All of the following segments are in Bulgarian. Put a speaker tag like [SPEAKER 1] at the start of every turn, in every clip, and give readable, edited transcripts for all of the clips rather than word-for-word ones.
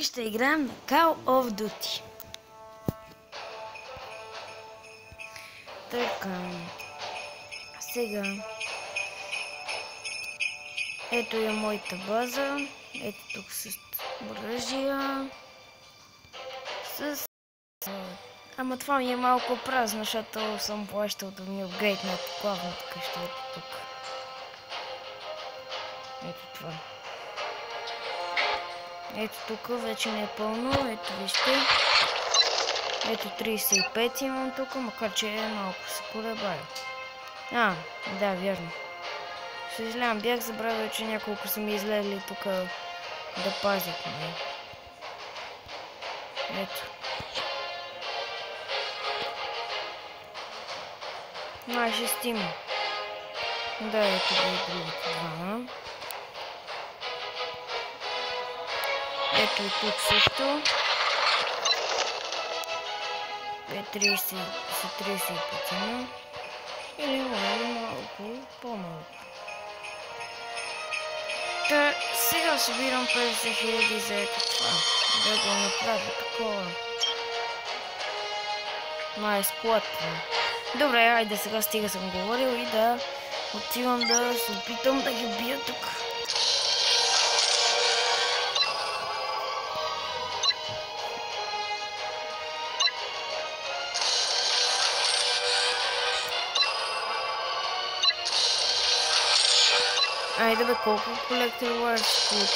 [SPEAKER 1] ще играем Call of Duty. Така. Сега. Ето е моята база. Ето тук с оръжия. Ама това ми е малко празно, защото съм плащал да ми апгрейднат главната къща. Ето тук. Ето това. Ето тук вече не е пълно. Ето вижте. Ето 35 имам тук, макар че малко се колебая. Да, вярно. Съжалявам, бях забравил, че няколко са ми излезли тук да пазят. Ето. Шестима. Да, ето ги и другите двама. Ето и тук също. 35 има. Или малко по-малко. Та сега събирам 50 000 за ето това. Да го направя такова. Изплатвам. Добре, айде сега стига съм говорил и да отивам да се опитам да ги убия тук. Айде бе, колко колектор варс се получи?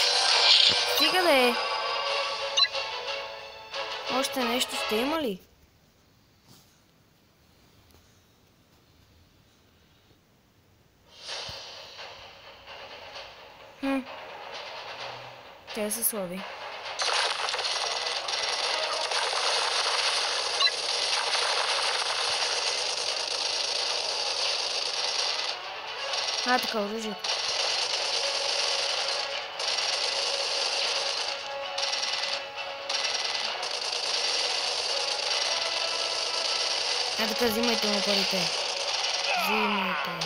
[SPEAKER 1] Стига да е! Още нещо ще има ли? Те са слаби. Така, оръжие. Така, взимайте му парите. Взимайте му.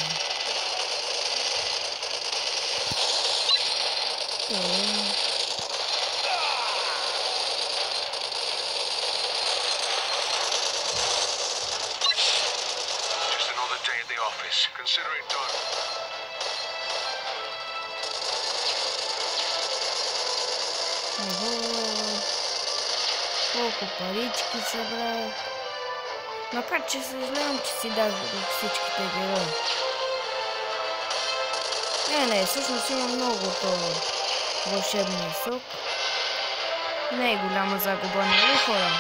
[SPEAKER 1] Колко парички събрах. Макар че съжалявам, че си дадох всичките герои. Не, всъщност има много това вълшебния сок. Не е голяма загуба, нали хора?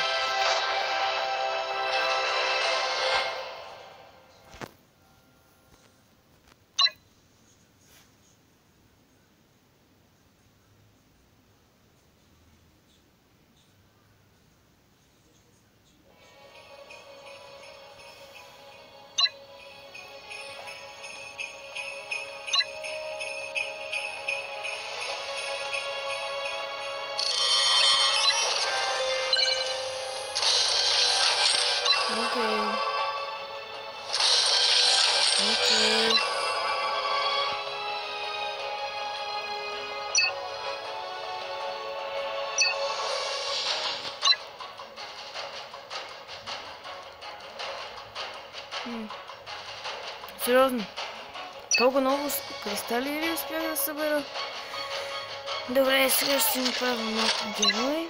[SPEAKER 1] Окей. Сериозно? Толкова много кристали ли успях да събера? Добре, сега ще си направя малко герой.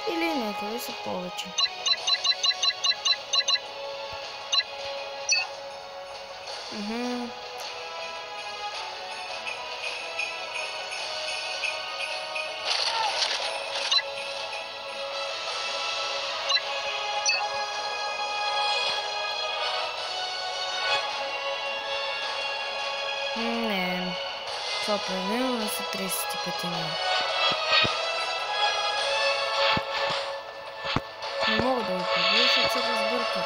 [SPEAKER 1] Или нека да са повече. Не, това правилно са 35 има. Не мога да го побия, защото се разбъркат.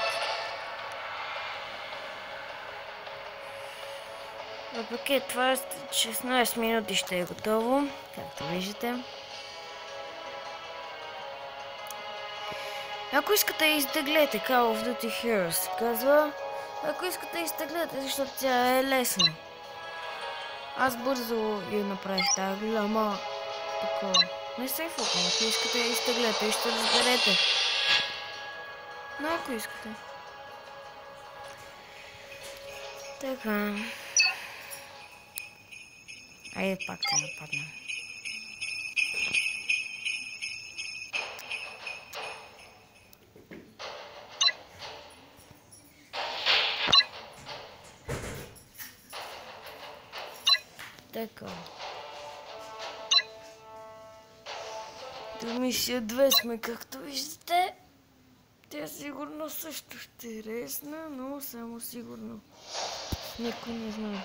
[SPEAKER 1] Въпреки това 16 минути ще е готово, както виждате. Ако искате изтеглете Call of Duty Heroes, казва. Ако искате изтеглете, защото тя е лесна. Аз бързо я направих тази голяма такова. Не се фокам, ако искате изтеглете и ще разберете. Но ако искате. Така. Айде пак те нападна. Така. До мисия 2 сме, както виждате. Тя сигурно също ще е лесна, но само сигурно. Никой не знае.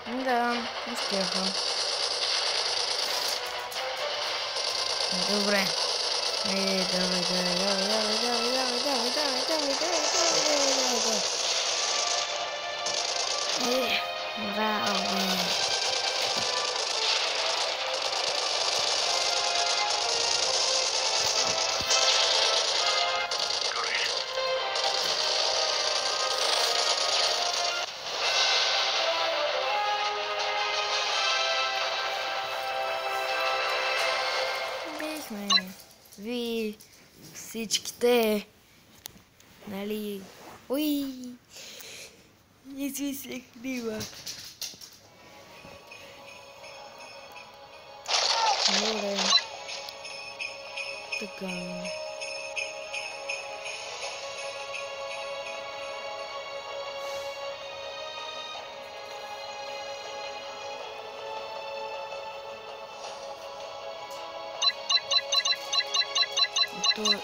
[SPEAKER 1] Да, успяха. Добре. Давай. Браво. Ви всичките, нали? Уй! Измислих нима. Добре. Така.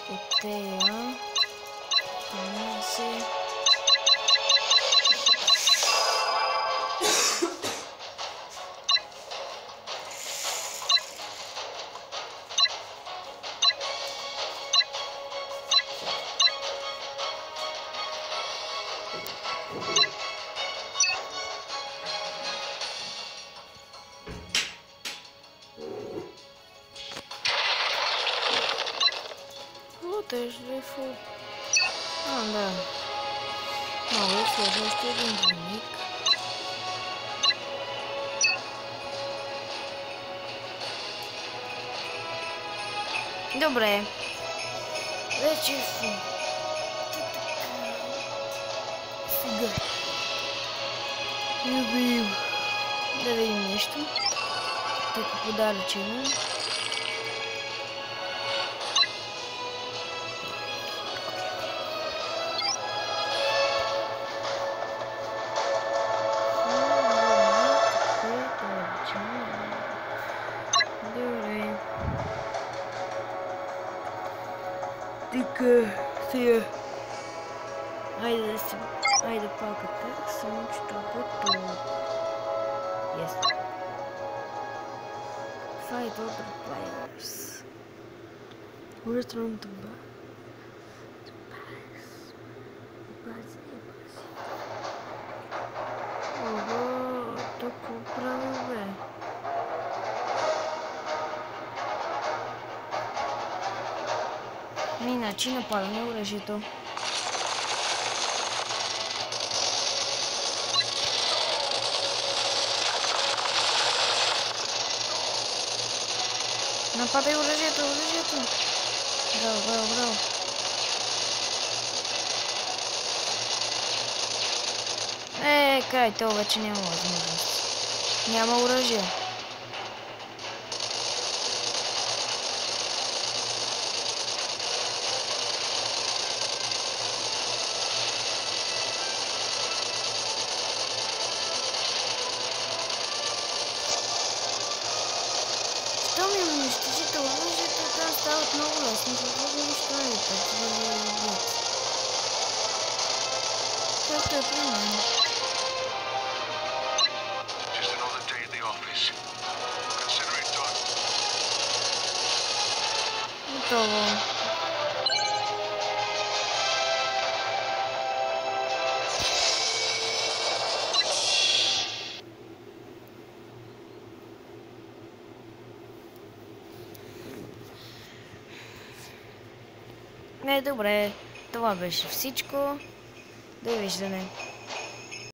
[SPEAKER 1] От тея. Това се... Телефон. Да. Много сложно, още един двойник. Добре. Вече съм. Сега. Да видим нещо. Тук подалечено. Сега. Айде пак атак, само че това тук. Yes. Fight other players. Return to base. Ого, тук право бе. Иначе нападаме оръжието. Нападай оръжието. Браво. Край, то вече няма възможност. Няма оръжие. стават много лесни, защото нищо не ви път, за да ви убият. Както е при мен. Готово. Не, добре. Това беше всичко. Довиждане.